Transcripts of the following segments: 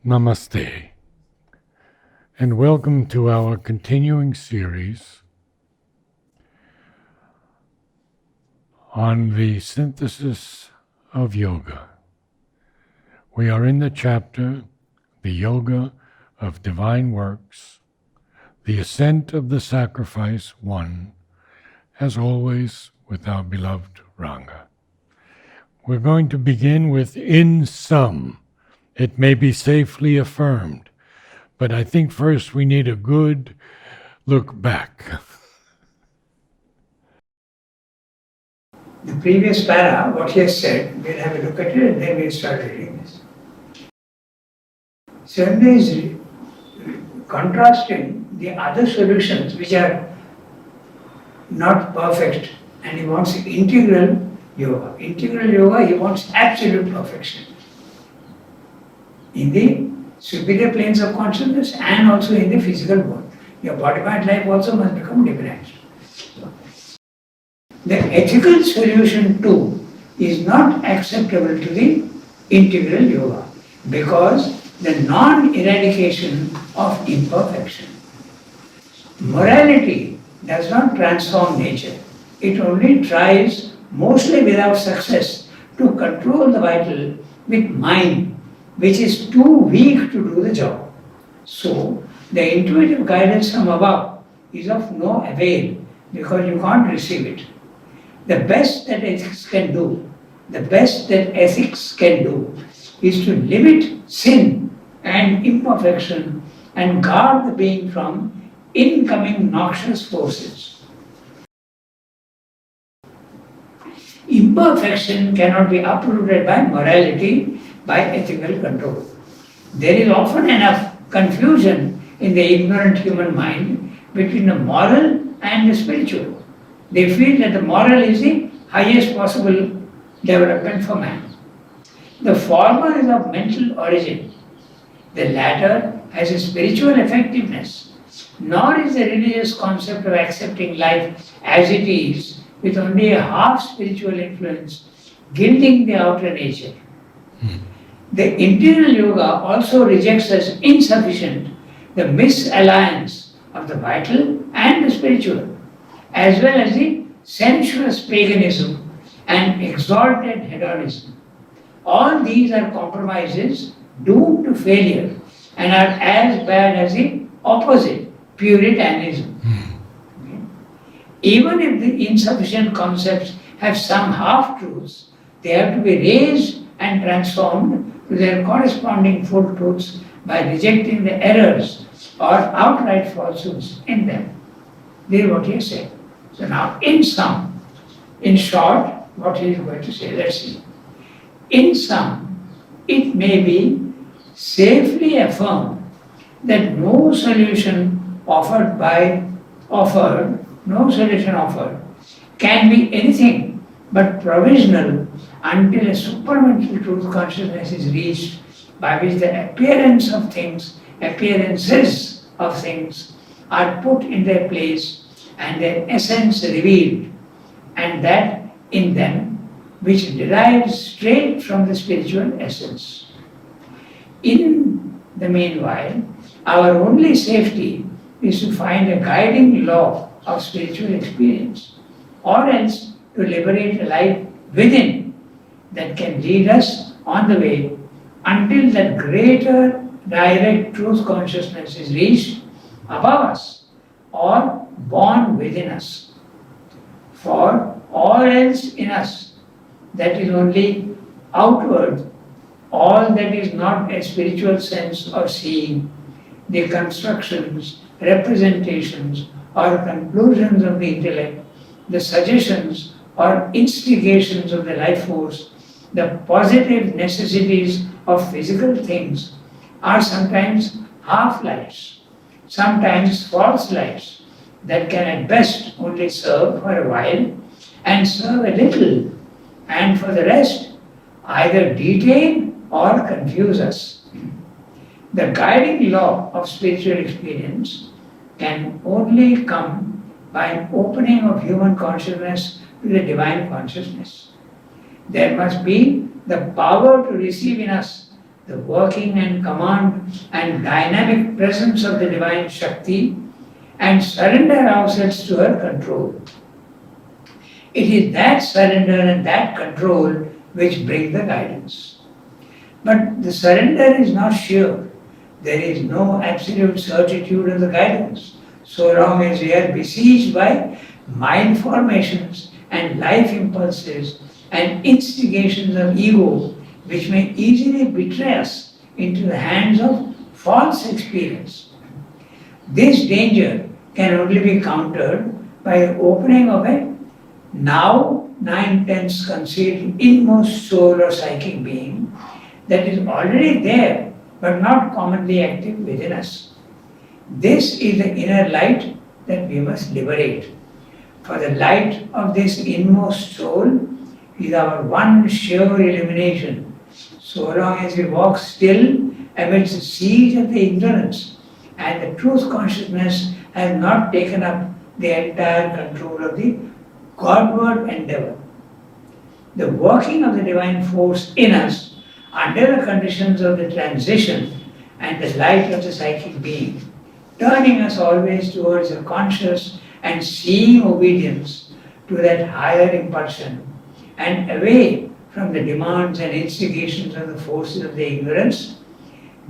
Namaste, and welcome to our continuing series on the synthesis of yoga. We are in the chapter, The Yoga of Divine Works, the Ascent of the Sacrifice One, as always with our beloved Ranga. We're going to begin with in sum. It may be safely affirmed, but I think first we need a good look back. The previous para, what he has said, we'll have a look at it and then we'll start reading this. Certainly is contrasting the other solutions which are not perfect, and he wants integral yoga. Integral yoga, he wants absolute perfection in the superior planes of consciousness and also in the physical world. Your body-mind life also must become different. The ethical solution too is not acceptable to the integral yoga because the non-eradication of imperfection. Morality does not transform nature. It only tries, mostly without success, to control the vital with mind, which is too weak to do the job. So, the intuitive guidance from above is of no avail because you can't receive it. The best that ethics can do, is to limit sin and imperfection and guard the being from incoming noxious forces. Imperfection cannot be uprooted by morality, by ethical control. There is often enough confusion in the ignorant human mind between the moral and the spiritual. They feel that the moral is the highest possible development for man. The former is of mental origin. The latter has a spiritual effectiveness. Nor is the religious concept of accepting life as it is, with only a half spiritual influence, gilding the outer nature. The integral yoga also rejects as insufficient the misalliance of the vital and the spiritual, as well as the sensuous paganism and exalted hedonism. All these are compromises doomed to failure and are as bad as the opposite, Puritanism. Okay. Even if the insufficient concepts have some half-truths, they have to be raised and transformed to their corresponding full truths by rejecting the errors or outright falsehoods in them. This is what he has said. So now, in short, what he is going to say, let's see. In sum, it may be safely affirmed that no solution offered can be anything but provisional until a supramental truth consciousness is reached, by which the appearances of things are put in their place and their essence revealed, and that in them which derives straight from the spiritual essence. In the meanwhile, our only safety is to find a guiding law of spiritual experience, or else to liberate a life within that can lead us on the way until that greater direct truth consciousness is reached above us or born within us. For all else in us that is only outward, all that is not a spiritual sense or seeing, the constructions, representations, or conclusions of the intellect, the suggestions or instigations of the life force, the positive necessities of physical things, are sometimes half-lights, sometimes false lights that can at best only serve for a while and serve a little, and for the rest either detain or confuse us. The guiding law of spiritual experience can only come by an opening of human consciousness to the divine consciousness. There must be the power to receive in us the working and command and dynamic presence of the divine Shakti and surrender ourselves to her control. It is that surrender and that control which bring the guidance. But the surrender is not sure. There is no absolute certitude of the guidance, so long as we are besieged by mind formations and life impulses and instigations of ego, which may easily betray us into the hands of false experience. This danger can only be countered by the opening of a now 9/10 concealed inmost soul or psychic being that is already there but not commonly active within us. This is the inner light that we must liberate. For the light of this inmost soul is our one sure illumination, so long as we walk still amidst the siege of the ignorance and the truth consciousness has not taken up the entire control of the Godward endeavor. The working of the divine force in us under the conditions of the transition and the light of the psychic being, turning us always towards a conscious and seeing obedience to that higher impulsion and away from the demands and instigations of the forces of the ignorance,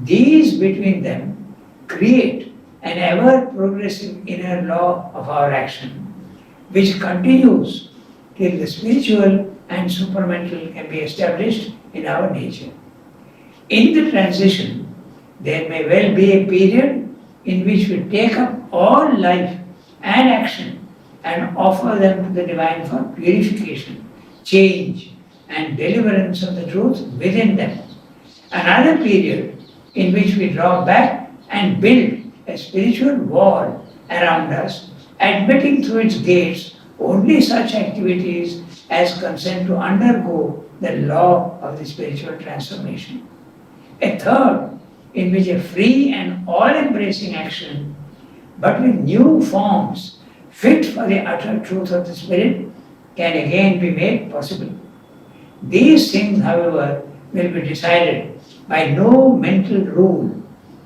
these between them create an ever progressive inner law of our action, which continues till the spiritual and supramental can be established in our nature. In the transition, there may well be a period in which we take up all life and action and offer them to the divine for purification, change, and deliverance of the truth within them. Another period in which we draw back and build a spiritual wall around us, admitting through its gates only such activities as consent to undergo the law of the spiritual transformation. A third, in which a free and all-embracing action, but with new forms fit for the utter truth of the Spirit, can again be made possible. These things, however, will be decided by no mental rule,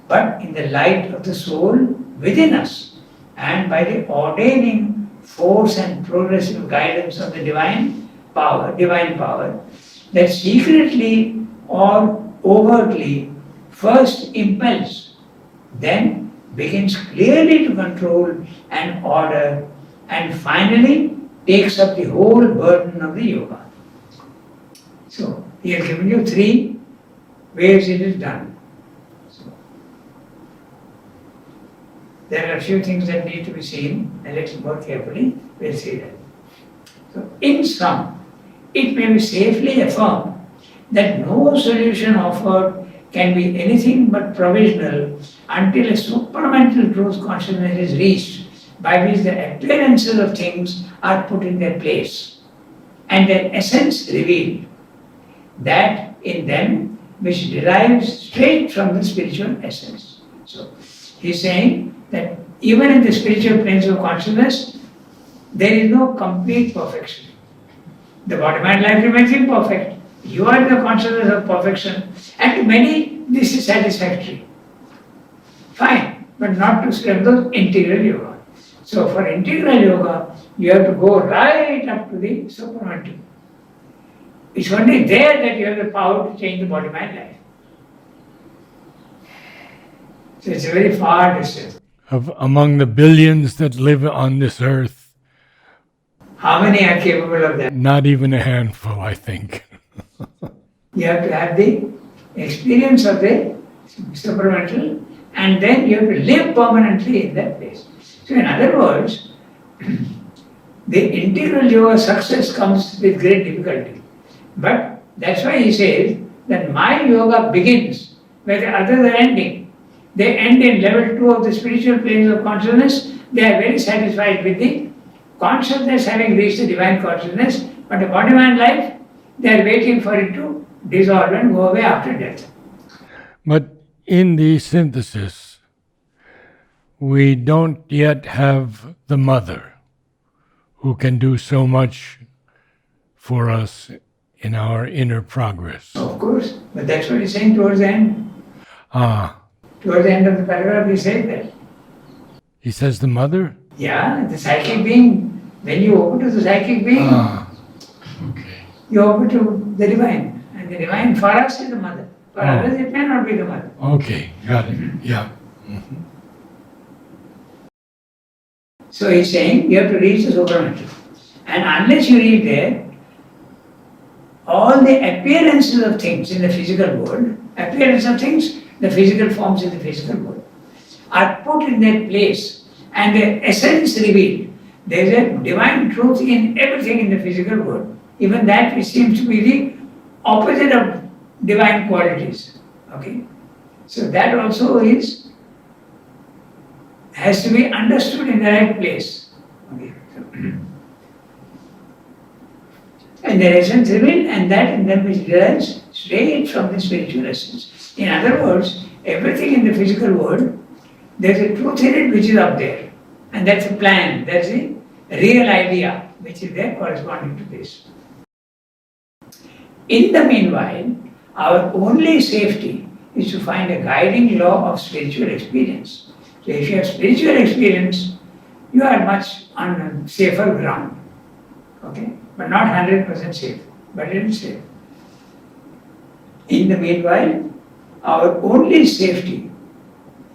but in the light of the soul within us, and by the ordaining force and progressive guidance of the divine power, that secretly or overtly first impels, then begins clearly to control and order, and finally takes up the whole burden of the yoga. So, he has given you 3 ways it is done. So, there are a few things that need to be seen a little more carefully. We'll see that. So, in sum, it may be safely affirmed that no solution offered can be anything but provisional until a supramental truth consciousness is reached, by which the appearances of things are put in their place and their essence revealed, that in them which derives straight from the spiritual essence. So, he's saying that even in the spiritual planes of consciousness, there is no complete perfection. The body-mind life remains imperfect. You are in the consciousness of perfection, and to many this is satisfactory. Fine, but not to spread those integral yoga. So for integral yoga, you have to go right up to the supramental. It's only there that you have the power to change the body-mind life. So it's a very far distance. Among the billions that live on this earth, how many are capable of that? Not even a handful, I think. You have to have the experience of the supramental, and then you have to live permanently in that place. So in other words, the integral yoga success comes with great difficulty. But that's why he says that my yoga begins where the others are ending. They end in level 2 of the spiritual planes of consciousness. They are very satisfied with the consciousness having reached the divine consciousness, but the body-mind life, they are waiting for it to dissolve and go away after death. But in the synthesis, we don't yet have the mother who can do so much for us in our inner progress. Of course, but that's what he's saying towards the end. Ah, Towards the end of the paragraph, he says that. he says the mother? Yeah, the psychic being, when you open to the psychic being, Ah, okay. you open to the divine. And the divine for us is the mother. For others, it may not be the mother. Okay, got it. Yeah. So he's saying you have to reach the supramental. And unless you reach there, all the appearances of things in the physical world, appearance of things, the physical forms in the physical world, are put in their place and their essence revealed. There is a divine truth in everything in the physical world, even that which seems to be the opposite of divine qualities. Okay? So that also has to be understood in the right place. Okay? And their essence revealed, and that in them which derives straight from the spiritual essence. In other words, everything in the physical world, there is a truth in it which is up there. And that's a plan, that's a real idea which is there corresponding to this. In the meanwhile, our only safety is to find a guiding law of spiritual experience. So if you have spiritual experience, you are much on safer ground. Okay? But not 100% safe, but it is safe. In the meanwhile, our only safety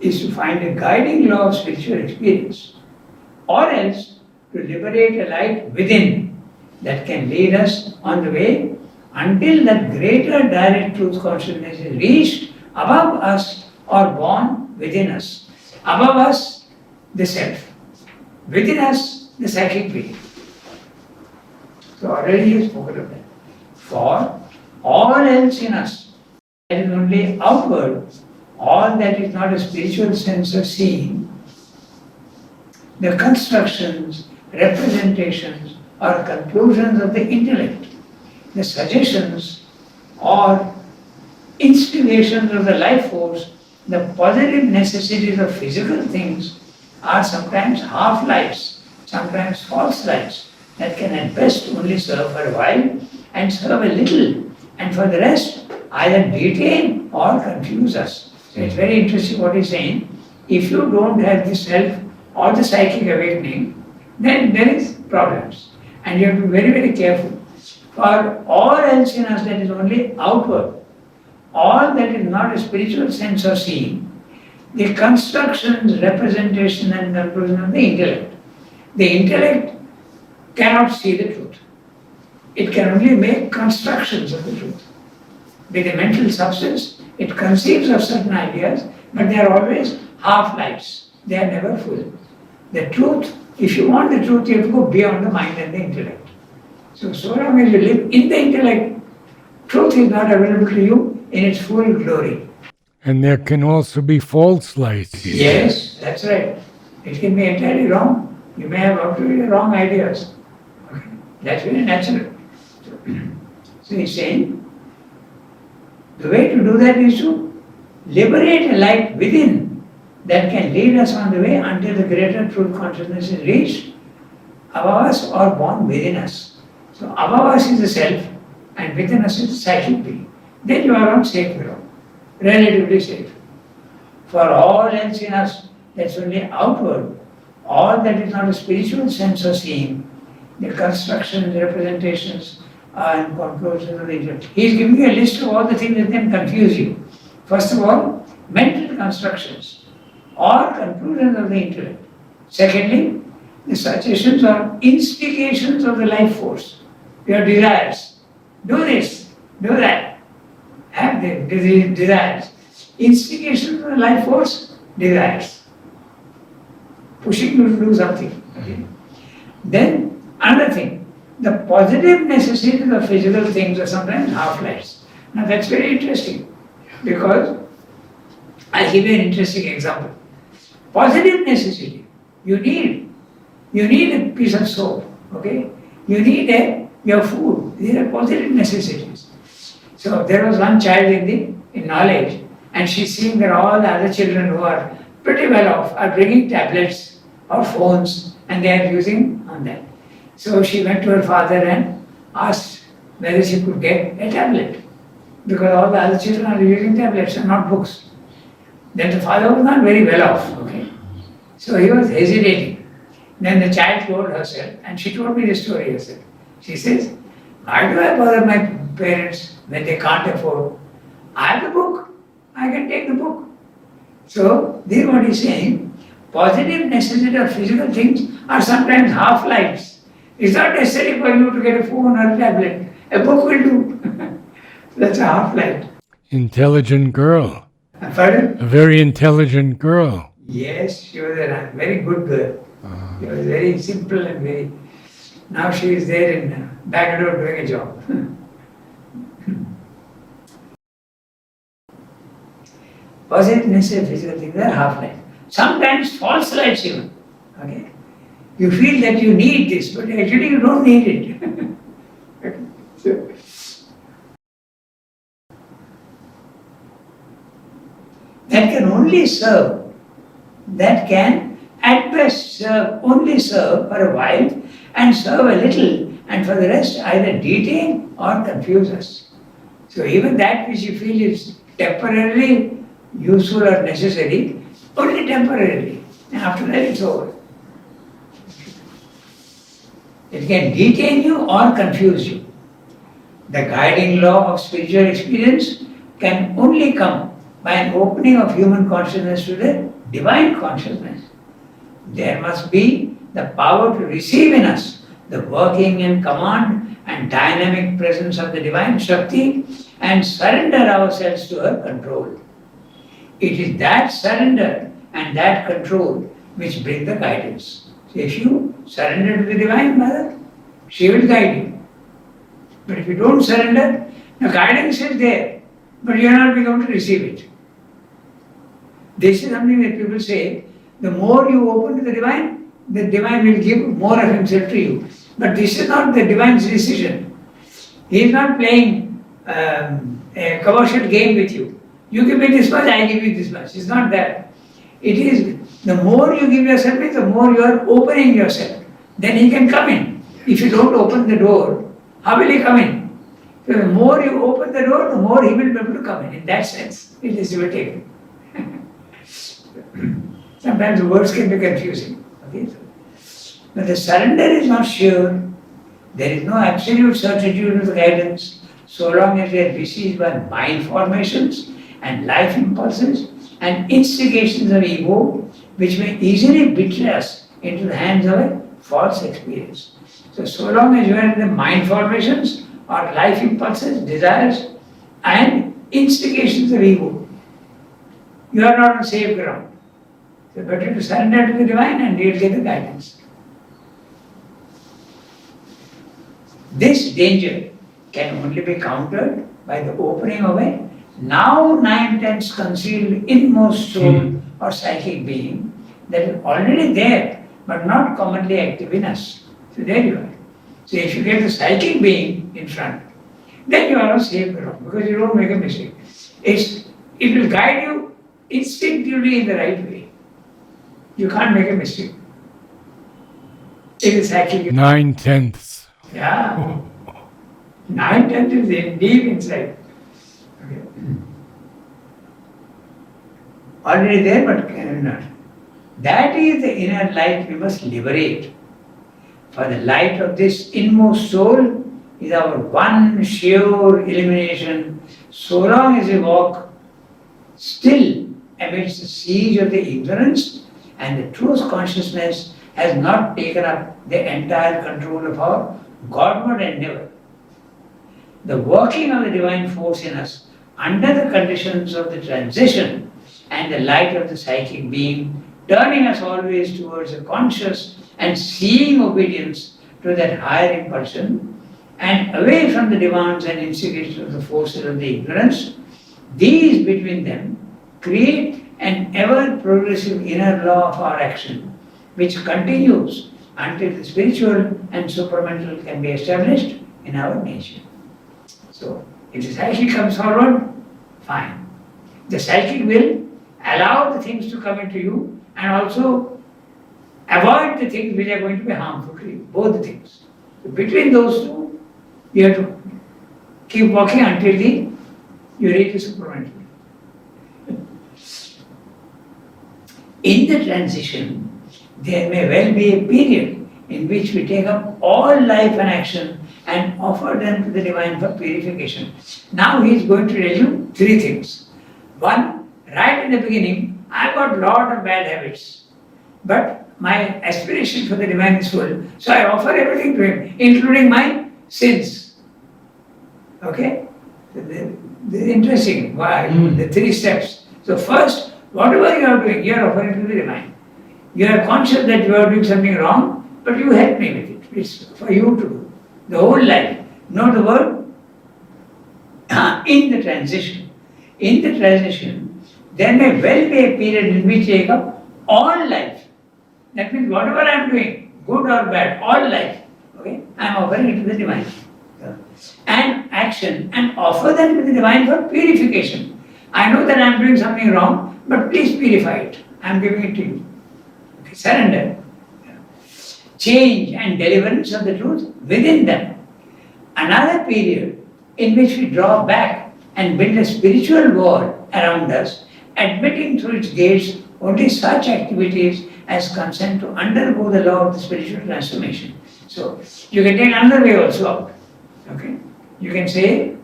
is to find a guiding law of spiritual experience, or else to liberate a light within that can lead us on the way until that greater direct truth consciousness is reached above us or born within us. Above us, the self. Within us, the psychic being. So already he has spoken of that. For all else in us, that is only outward, all that is not a spiritual sense of seeing, the constructions, representations, or conclusions of the intellect, the suggestions or instigations of the life force, the positive necessities of physical things are sometimes half-lights, sometimes false lights that can at best only serve for a while and serve a little, and for the rest either detain or confuse us. So it's very interesting what he's saying. If you don't have the self or the psychic awakening, then there is problems. And you have to be very, very careful. For all else in us that is only outward, all that is not a spiritual sense of seeing, the constructions, representation and conclusion of the intellect. The intellect cannot see the truth. It can only make constructions of the truth. With a mental substance, it conceives of certain ideas, but they are always half-lights. They are never full. The truth, if you want the truth, you have to go beyond the mind and the intellect. So long as you live in the intellect, truth is not available to you in its full glory. And there can also be false lights. Yes, that's right. It can be entirely wrong. You may have absolutely wrong ideas. Okay. That's very natural. So he's saying, the way to do that is to liberate a light within that can lead us on the way until the greater truth consciousness is reached above us or born within us. So above us is the self and within us is the psychic being. Then you are on safe ground, relatively safe. For all else in us, that's only outward. All that is not a spiritual sense of seeing, the constructions, representations, and conclusions of the intellect. He is giving you a list of all the things that can confuse you. First of all, mental constructions or conclusions of the intellect. Secondly, the suggestions or instigations of the life force. Your desires. Do this, do that. Have the desires. Instigations of the life force, desires. Pushing you to do something. Okay. Then, another thing, the positive necessities of physical things are sometimes half-lights. Now that's very interesting because I'll give you an interesting example. Positive necessity, you need a piece of soap, okay? You need your food. These are positive necessities. So there was one child in knowledge, and she's seeing that all the other children who are pretty well off are bringing tablets or phones, and they are using on that. So she went to her father and asked whether she could get a tablet. Because all the other children are using tablets and not books. Then the father was not very well off, okay? So he was hesitating. Then the child told herself, and she told me the story herself. She says, why do I bother my parents when they can't afford? I have the book. I can take the book. So, this is what he's saying. Positive necessity of physical things are sometimes half-lives. It's not necessary for you to get a phone or a tablet. A book will do. That's a half-life. Intelligent girl. Pardon? A very intelligent girl. Yes, she was a very good girl. She was very simple and very... Now she is there in Bangalore doing a job. Positive necessary of physical things are half-life. Sometimes false lives even. Okay? You feel that you need this, but actually you don't need it. So, that can only serve, that can at best only serve for a while and serve a little, and for the rest either detain or confuse us. So even that which you feel is temporarily useful or necessary, only temporarily, and after that it's over. It can detain you or confuse you. The guiding law of spiritual experience can only come by an opening of human consciousness to the divine consciousness. There must be the power to receive in us the working and command and dynamic presence of the divine Shakti and surrender ourselves to her control. It is that surrender and that control which bring the guidance. So if you surrender to the Divine Mother, she will guide you. But if you don't surrender, the guidance is there, but you are not able to receive it. This is something that people say, the more you open to the Divine will give more of Himself to you. But this is not the Divine's decision. He is not playing a commercial game with you. You give me this much, I give you this much. It's not that. It is, the more you give yourself, the more you are opening yourself. Then He can come in. If you don't open the door, how will He come in? So the more you open the door, the more He will be able to come in. In that sense, it is taken. Sometimes the words can be confusing. Okay? But the surrender is not sure. There is no absolute certitude of the guidance so long as we are besieged by mind formations and life impulses and instigations of ego, which may easily betray us into the hands of a false experience. So long as you are in the mind formations or life impulses, desires, and instigations of ego, you are not on safe ground. So better to surrender to the Divine and you'll get the guidance. This danger can only be countered by the opening of a now 9/10 concealed inmost soul or psychic being that is already there but not commonly active in us. So there you are. So if you get the psychic being in front, then you are on safe ground because you don't make a mistake. It will guide you instinctively in the right way. You can't make a mistake. It is psychic. 9/10. Yeah. 9/10 is deep inside. Okay. Already there, but cannot. That is the inner light we must liberate. For the light of this inmost soul is our one sure illumination, so long as we walk still amidst the siege of the ignorance and the truth consciousness has not taken up the entire control of our Godward endeavor. The working of the divine force in us under the conditions of the transition and the light of the psychic being, turning us always towards a conscious and seeing obedience to that higher impulsion and away from the demands and instigations of the forces of the ignorance, these between them create an ever progressive inner law of our action, which continues until the spiritual and supramental can be established in our nature. So, if the psychic comes forward, fine. The psychic will allow the things to come into you and also avoid the things which are going to be harmful to you, both the things. So between those two, you have to Keep walking until you reach the supermental. In the transition, there may well be a period in which we take up all life and action and offer them to the divine for purification. Now he is going to tell you three things. One, right in the beginning, I've got a lot of bad habits, but my aspiration for the divine is full, so I offer everything to him, including my sins. Okay? Interesting. Why? The three steps. So first, whatever you are doing, you are offering to the divine. You are conscious that you are doing something wrong, but you help me with it. It's for you to do. The whole life. Not the word. In the transition. In the transition, there may well be a period in which you take up all life. That means whatever I am doing, good or bad, all life, okay, I am offering it to the divine. And action, and offer them to the divine for purification. I know that I am doing something wrong, but please purify it. I am giving it to you. Okay, surrender. Change and deliverance of the truth within them. Another period in which we draw back and build a spiritual wall around us, admitting through its gates only such activities as consent to undergo the law of the spiritual transformation. So, you can take another way also out. Okay? You can say,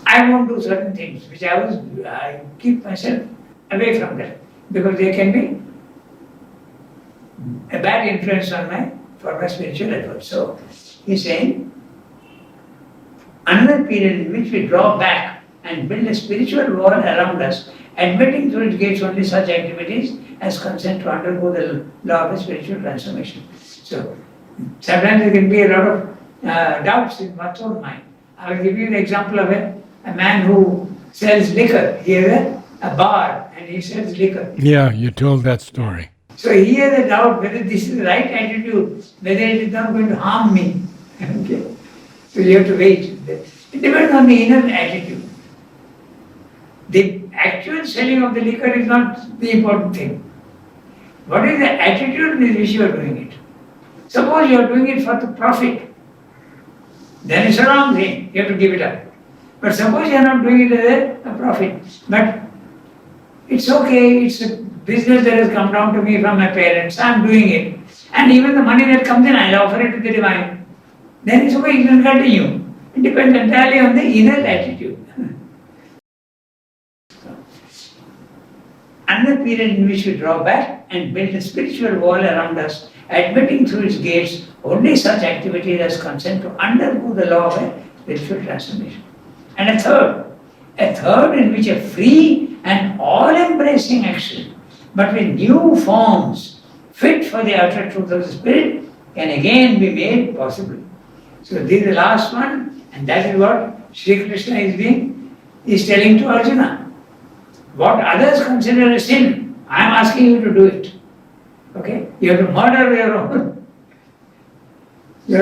I won't do certain things which I keep myself away from them because they can be a bad influence for my spiritual efforts. So, he's saying, another period in which we draw back and build a spiritual wall around us, admitting through its gates only such activities as consent to undergo the law of the spiritual transformation. So, sometimes there can be a lot of doubts in one's own mind. I will give you an example of a man who sells liquor. He has a bar and he sells liquor. Yeah, you told that story. So he has a doubt whether this is the right attitude, whether it is not going to harm me. Okay? So you have to wait. It depends on the inner attitude. The actual selling of the liquor is not the important thing. What is the attitude with which you are doing it? Suppose you are doing it for the profit, then it's a wrong thing. You have to give it up. But suppose you are not doing it as a profit, but it's okay, it's a business that has come down to me from my parents, I am doing it. And even the money that comes in, I will offer it to the divine. Then it's okay, you can continue. It depends entirely on the inner attitude. Another period in which we draw back and build a spiritual wall around us, admitting through its gates only such activities as consent to undergo the law of a spiritual transformation. And a third in which a free and all-embracing action, but with new forms fit for the utter truth of the Spirit, can again be made possible. So this is the last one, and that is what Sri Krishna is telling to Arjuna. What others consider a sin, I am asking you to do it. Okay? You have to murder your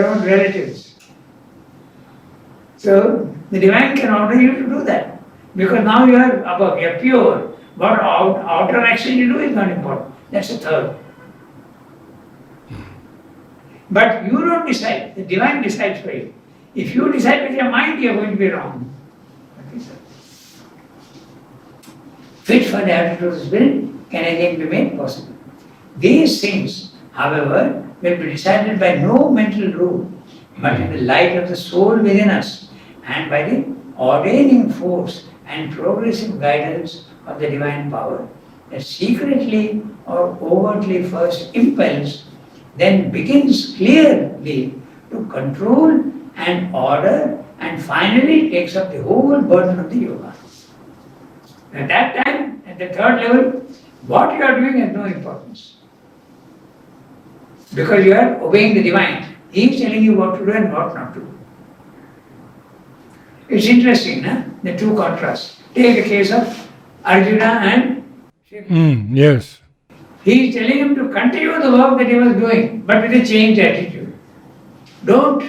own relatives. So the divine can order you to do that. Because now you are above, you are pure. What outer action you do is not important. That's the third. But you don't decide, the divine decides for you. If you decide with your mind, you are going to be wrong. Okay, sir. Fit for the attitude of the Spirit can again be made possible. These things, however, will be decided by no mental rule, but in the light of the soul within us and by the ordaining force and progressive guidance of the divine power that secretly or overtly first impels, then begins clearly to control and order and finally takes up the whole burden of the yoga. At that time, at the third level, what you are doing has no importance. Because you are obeying the divine. He is telling you what to do and what not to do. It's interesting, huh? The two contrasts. Take the case of Arjuna and Shri Krishna. Yes. He is telling him to continue the work that he was doing, but with a changed attitude. Don't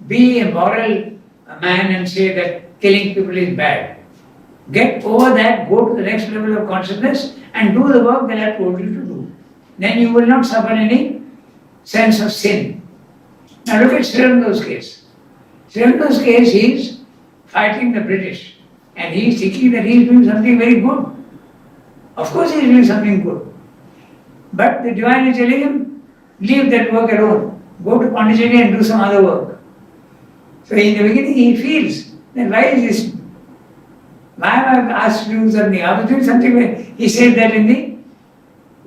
be a moral man and say that killing people is bad. Get over that, go to the next level of consciousness and do the work that I told you to do. Then you will not suffer any sense of sin. Now look at Sri Aurobido's case. Sri Aurobido's case is fighting the British, and he is thinking that he is doing something very good. Of course, he is doing something good. But the divine is telling him, leave that work alone. Go to Pondicherry and do some other work. So in the beginning, he feels that why is this? Why am I asked to do something? I was doing something. He said that in the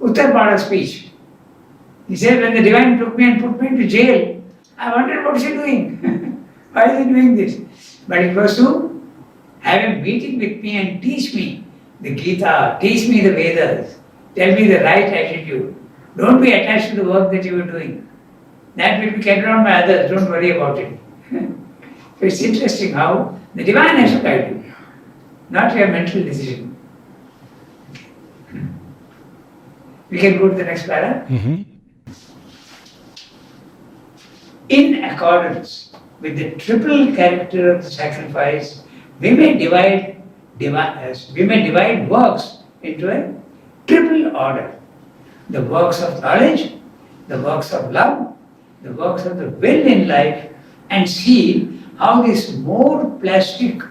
Uttar speech. He said, when the divine took me and put me into jail, I wondered what is he doing? Why is he doing this? But it was to have a meeting with me and teach me the Gita, teach me the Vedas, tell me the right attitude. Don't be attached to the work that you are doing. That will be carried on by others, don't worry about it. So it's interesting how the divine has to guide you, not your mental decision. We can go to the next para. In accordance with the triple character of the sacrifice, we may divide works into a triple order. The works of knowledge, the works of love, the works of the will in life, and see how this more plastic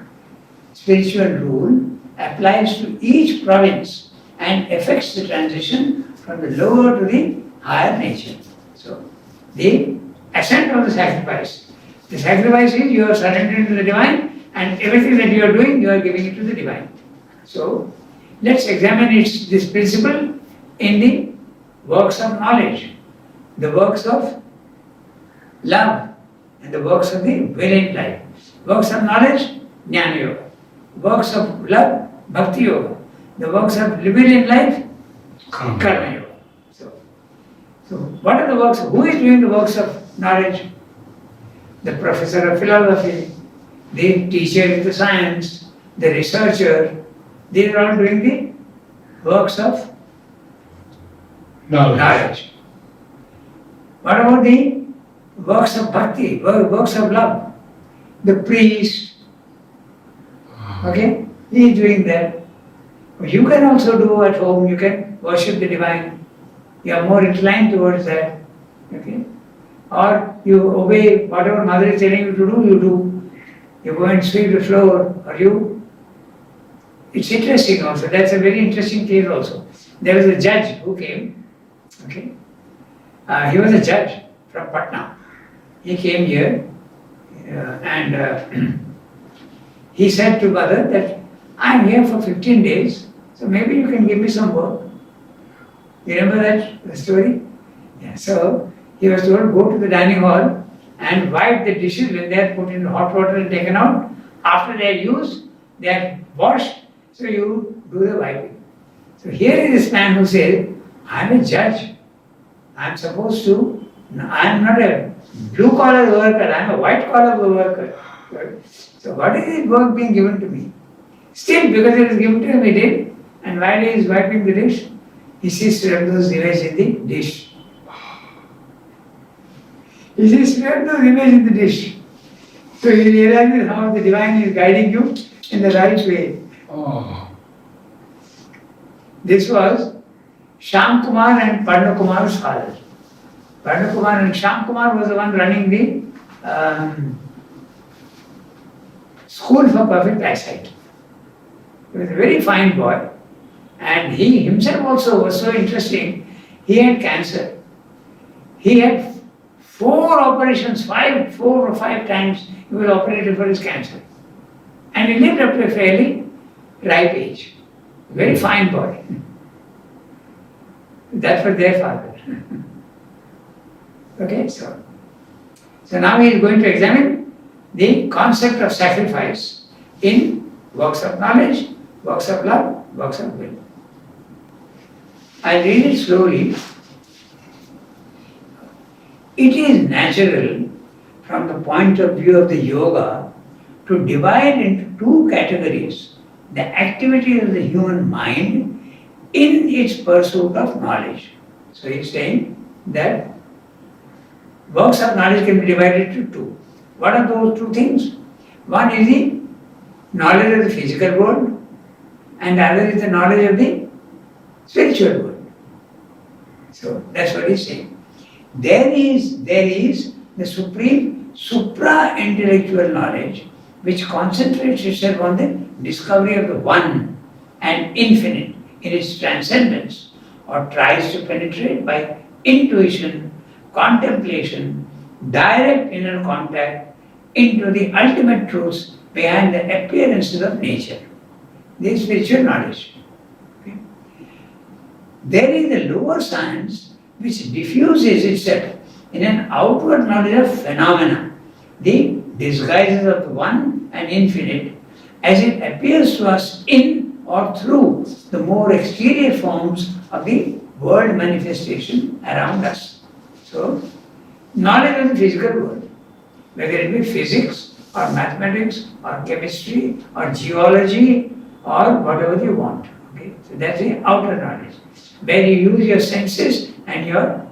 spiritual rule applies to each province and affects the transition from the lower to the higher nature. So, the ascent of the sacrifice. The sacrifice is you are surrendering to the divine, and everything that you are doing, you are giving it to the divine. So, let's examine this principle in the works of knowledge, the works of love, and the works of the will in life. Works of knowledge, Jnana Yoga. Works of love, Bhakti Yoga. The works of will in life, Karma Yoga. So what are the works? Who is doing the works of knowledge? The professor of philosophy, the teacher in the science, the researcher. They are all doing the works of knowledge. What about the works of bhakti, works of love? The priest, okay, he is doing that. You can also do at home, you can worship the divine. You are more inclined towards that, okay? Or you obey whatever mother is telling you to do, you do. You go and sweep the floor, or you. It's interesting also, that's a very interesting case also. There was a judge who came, okay? He was a judge from Patna. He came here and he said to mother that I'm here for 15 days, so maybe you can give me some work. You remember that story? Yeah. So he was told, go to the dining hall and wipe the dishes when they are put in hot water and taken out. After they are used, they are washed, so you do the wiping. So here is this man who says, I'm a judge. I'm supposed to, I'm not a blue collar worker, I'm a white collar worker. So what is this work being given to me? Still, because it is given to him, he did. And while he is wiping the dish, he sees Sri-Aurobido's image in the dish. He sees Sri-Aurobido's image in the dish. So he realizes how the divine is guiding you in the right way. Oh. This was Shyam Kumar and Padma Kumar's father. Padma Kumar and Shyam Kumar was the one running the School for Perfect Eyesight. He was a very fine boy. And he himself also was so interesting. He had cancer. He had 4 operations, 4 or 5 times he was operated for his cancer. And he lived up to a fairly ripe age. Very fine boy. That was their father. Okay, so now he is going to examine the concept of sacrifice in works of knowledge, works of love, works of will. I read it slowly. It is natural from the point of view of the yoga to divide into 2 categories: the activity of the human mind in its pursuit of knowledge. So he is saying that works of knowledge can be divided into 2. What are those 2 things? One is the knowledge of the physical world, and the other is the knowledge of the spiritual world. So that's what he's saying. There is the supreme supra-intellectual knowledge, which concentrates itself on the discovery of the one and infinite in its transcendence, or tries to penetrate by intuition, contemplation, direct inner contact into the ultimate truths behind the appearances of nature. This is spiritual knowledge. Okay? There is the lower science which diffuses itself in an outward knowledge of phenomena, the disguises of the one and infinite, as it appears to us in or through the more exterior forms of the world manifestation around us. So, knowledge of the physical world, whether it be physics or mathematics or chemistry or geology or whatever you want. Okay? So that's the outer knowledge, where you use your senses and your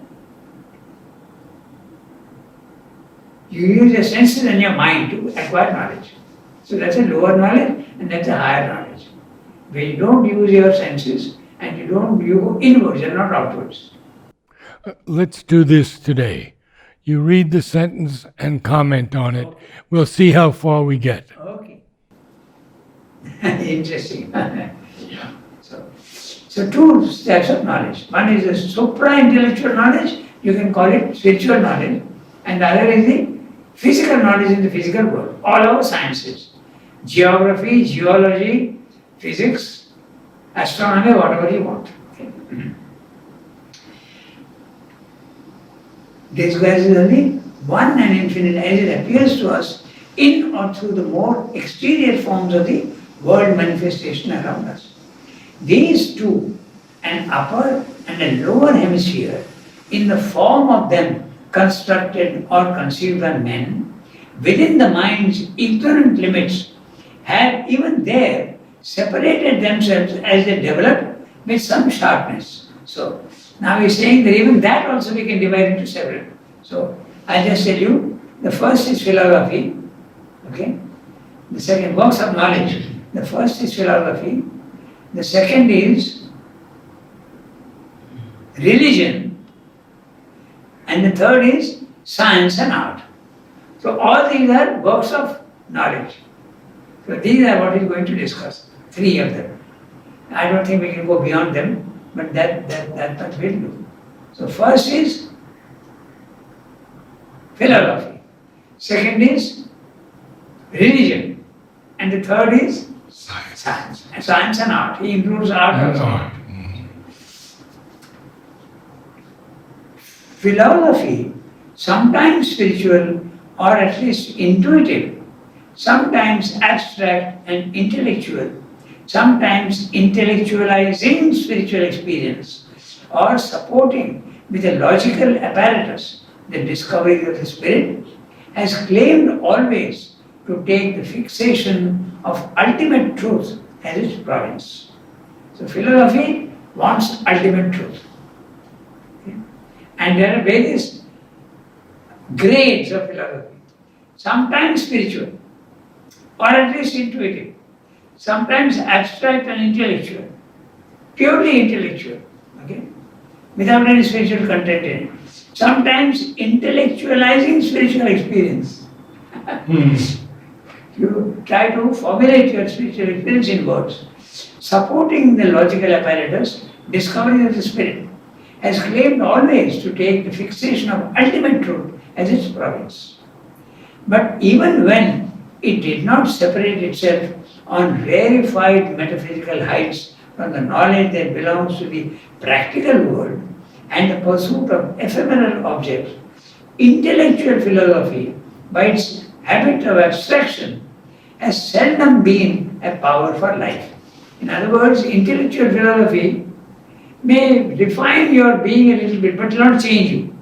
mind to acquire knowledge. So that's a lower knowledge and that's a higher knowledge. When you don't use your senses and you go inwards and not outwards. Let's do this today. You read the sentence and comment on it. Okay. We'll see how far we get. Okay. Interesting. Yeah. So two types of knowledge. One is the supra-intellectual knowledge, you can call it spiritual knowledge, and the other is the physical knowledge in the physical world, all our sciences. Geography, geology, physics, astronomy, whatever you want. Okay. Disguises only one and infinite as it appears to us in or through the more exterior forms of the world manifestation around us. These two, an upper and a lower hemisphere, in the form of them constructed or conceived by men, within the mind's ignorant limits, have even there separated themselves as they develop with some sharpness. So, now he's saying that even that also we can divide into several. So, I'll just tell you, the first is philosophy, okay? The second, works of knowledge. The first is philosophy. The second is religion. And the third is science and art. So, all these are works of knowledge. So, these are what he's going to discuss, three of them. I don't think we can go beyond them, but that much we'll do. So first is philosophy, second is religion, and the third is science. And science and art. He includes art And also. art. Philosophy, sometimes spiritual or at least intuitive, sometimes abstract and intellectual, sometimes intellectualizing spiritual experience or supporting with a logical apparatus the discovery of the spirit, has claimed always to take the fixation of ultimate truth as its province. So philosophy wants ultimate truth. Okay? And there are various grades of philosophy, sometimes spiritual or at least intuitive, sometimes abstract and intellectual, purely intellectual, okay, without any spiritual content in it. Sometimes intellectualizing spiritual experience. You try to formulate your spiritual experience in words, supporting the logical apparatus, discovery of the spirit, has claimed always to take the fixation of ultimate truth as its province. But even when it did not separate itself on rarefied metaphysical heights from the knowledge that belongs to the practical world and the pursuit of ephemeral objects, intellectual philosophy, by its habit of abstraction, has seldom been a power for life. In other words, intellectual philosophy may refine your being a little bit, but it will not change you.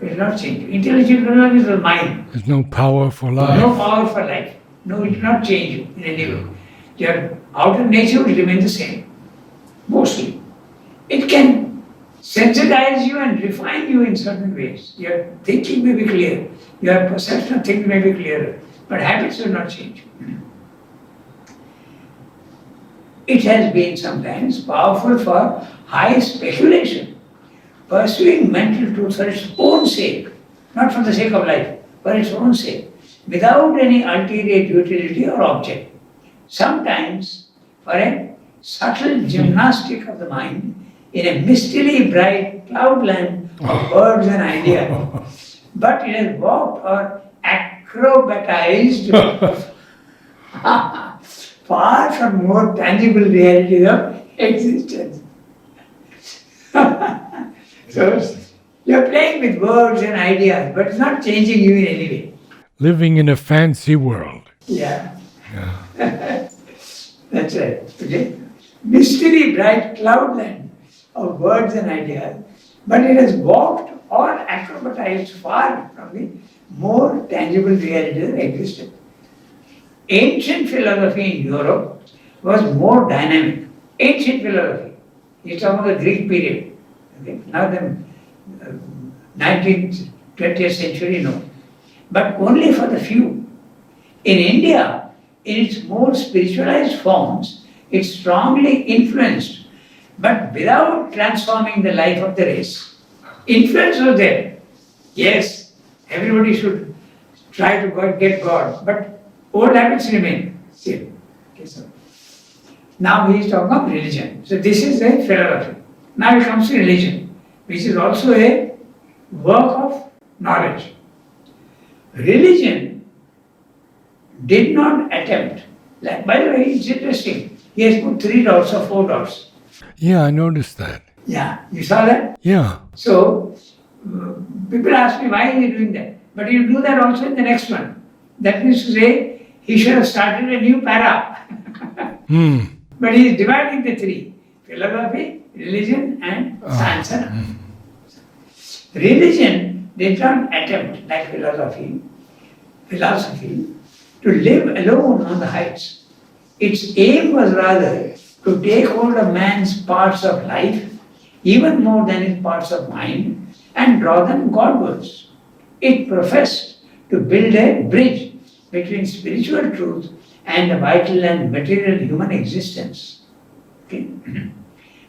It will not change you. Intellectual philosophy is the mind. There's no power for life. No power for life. No, it will not change you in any way. Your outer nature will remain the same, mostly. It can sensitize you and refine you in certain ways. Your thinking may be clear, your perception of things may be clearer, but habits will not change. It has been sometimes powerful for high speculation, pursuing mental truth for its own sake, not for the sake of life, for its own sake, without any ulterior utility or object. Sometimes for a subtle gymnastic of the mind in a mistily bright cloudland of words and ideas, but it has walked or acrobatized far from more tangible realities of existence. So you're playing with words and ideas, but it's not changing you in any way. Living in a fancy world. Yeah. That's right. Okay? Mystery bright cloudland of words and ideas, but it has walked or acrobatized far from the more tangible reality that existed. Ancient philosophy in Europe was more dynamic. Ancient philosophy. It's about the Greek period. Okay? Not the 19th, 20th century, no. But only for the few. In India, in its more spiritualized forms, it strongly influenced, but without transforming the life of the race. Influence was there. Yes, everybody should try to get God, but old habits remain still. Okay, so now he is talking of religion. So this is a philosophy. Now it comes to religion, which is also a work of knowledge. Religion did not attempt, like, by the way, it's interesting. He has put 3 dots or 4 dots. Yeah, I noticed that. Yeah, you saw that? Yeah. So, people ask me why is he doing that? But he'll do that also in the next one. That means to say, he should have started a new para. But he is dividing the 3. Philosophy, religion and science. Religion did not attempt, like philosophy, to live alone on the heights. Its aim was rather to take hold of man's parts of life, even more than his parts of mind, and draw them Godwards. It professed to build a bridge between spiritual truth and the vital and material human existence. Okay?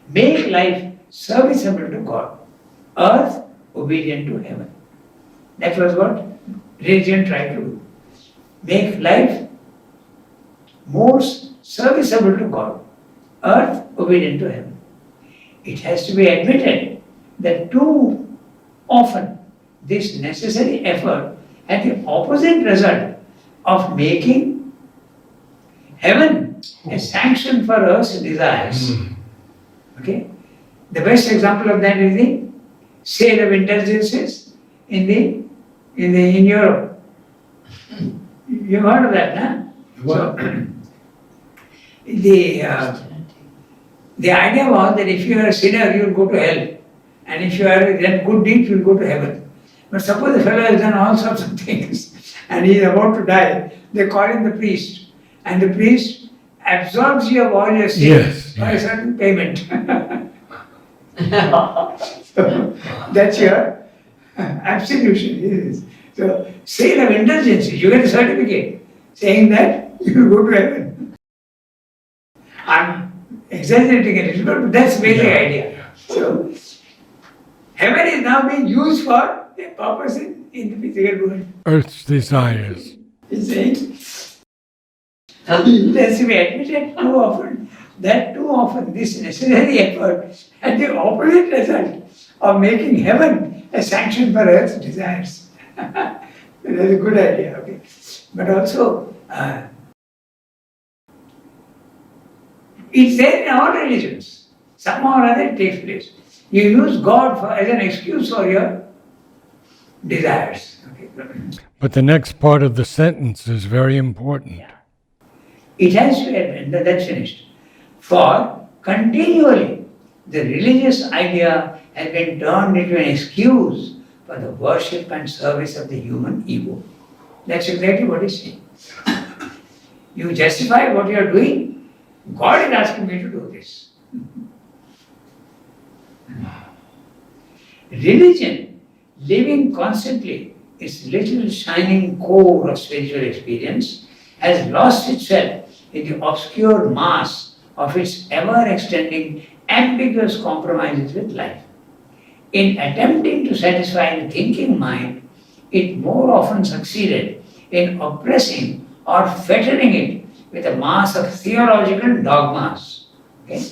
Make life serviceable to God, earth obedient to heaven. That was what religion tried to do. Make life more serviceable to God, earth obedient to heaven. It has to be admitted that too often this necessary effort had the opposite result of making heaven a sanction for earth's desires. Okay? The best example of that is the sale of indulgences in Europe. You've heard of that, no? So, the idea was that if you are a sinner, you will go to hell. And if you are done good deeds, you will go to heaven. But suppose the fellow has done all sorts of things and he is about to die, they call in the priest. And the priest absolves you of all your sins by a certain payment. So that's your absolution. So, sale of indulgences, you get a certificate saying that you will go to heaven. I'm exaggerating a little bit, but that's the basic idea. So, heaven is now being used for a purpose in the physical world. Earth's desires. He's saying, it has to be admitted too often that too often this necessary effort had the opposite result of making heaven a sanction for earth's desires. That's a good idea, okay. But also, it's there in all religions. Somehow or other it takes place. You use God as an excuse for your desires. Okay. But the next part of the sentence is very important. Yeah. It has to end, that's finished. For continually, the religious idea has been turned into an excuse for the worship and service of the human ego. That's exactly what he's saying. You justify what you are doing, God is asking me to do this. Religion, living constantly its little shining core of spiritual experience, has lost itself in the obscure mass of its ever-extending ambiguous compromises with life. In attempting to satisfy the thinking mind, it more often succeeded in oppressing or fettering it with a mass of theological dogmas. Okay?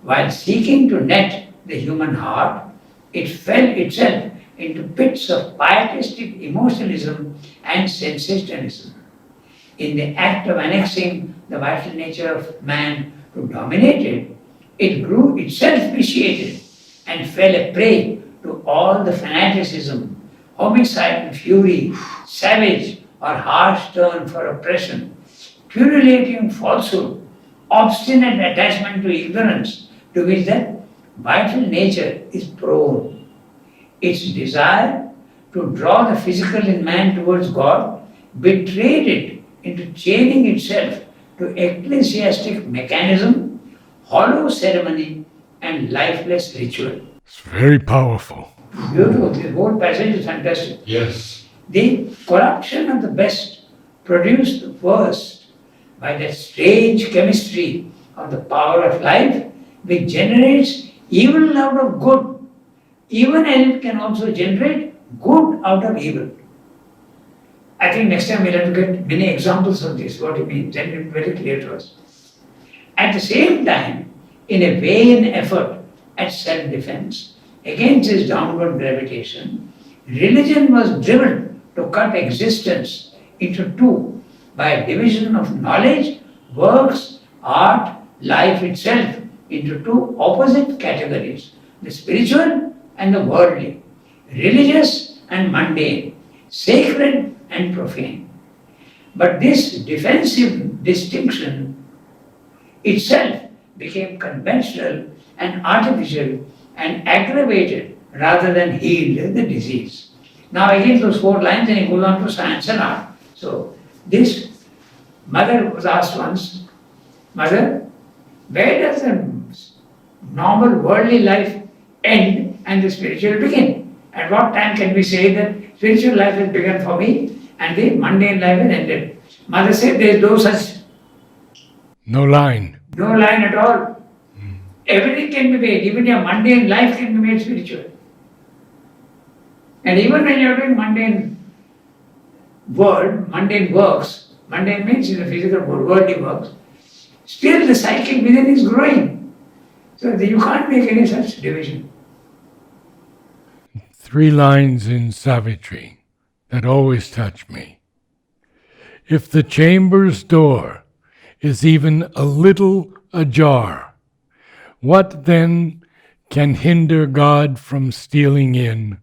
While seeking to net the human heart, it fell itself into pits of pietistic emotionalism and sensationalism. In the act of annexing the vital nature of man to dominate it, it grew itself vitiated and fell a prey to all the fanaticism, homicidal fury, savage or harsh turn for oppression, puerility falsehood, obstinate attachment to ignorance, to which that vital nature is prone. Its desire to draw the physical in man towards God betrayed it into chaining itself to ecclesiastic mechanism, hollow ceremony, and lifeless ritual. It's very powerful. Beautiful. The whole passage is fantastic. Yes. The corruption of the best produced the worst by that strange chemistry of the power of life, which generates evil out of good, even as it can also generate good out of evil. I think next time we'll have to get many examples of this, what it means, then it will be very clear to us. At the same time, in a vain effort at self-defense against this downward gravitation, religion was driven to cut existence into two by a division of knowledge, works, art, life itself into two opposite categories, the spiritual and the worldly, religious and mundane, sacred and profane. But this defensive distinction itself became conventional and artificial and aggravated rather than healed the disease. Now again those 4 lines and he goes on to science and art. So this mother was asked once, Mother, where does the normal worldly life end and the spiritual begin? At what time can we say that spiritual life has begun for me and the mundane life has ended? Mother said there is no such. No line. No line at all. Everything can be made, even your mundane life can be made spiritual. And even when you're doing mundane works, mundane means in the physical world, worldly works, still the psychic within is growing. So you can't make any such division. 3 lines in savagery that always touch me. If the chamber's door is even a little ajar, what then can hinder God from stealing in,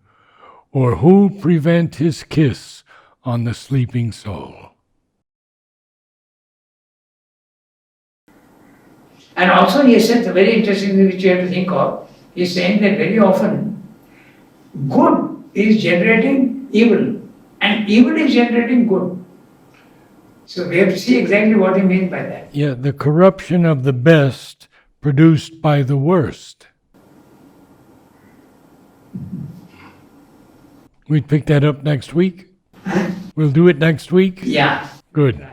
or who prevent his kiss on the sleeping soul? And also he said a very interesting thing which you have to think of. He is saying that very often good is generating evil and evil is generating good. So we have to see exactly what he means by that. Yeah, the corruption of the best produced by the worst. We'd pick that up next week. We'll do it next week. Yeah. Good.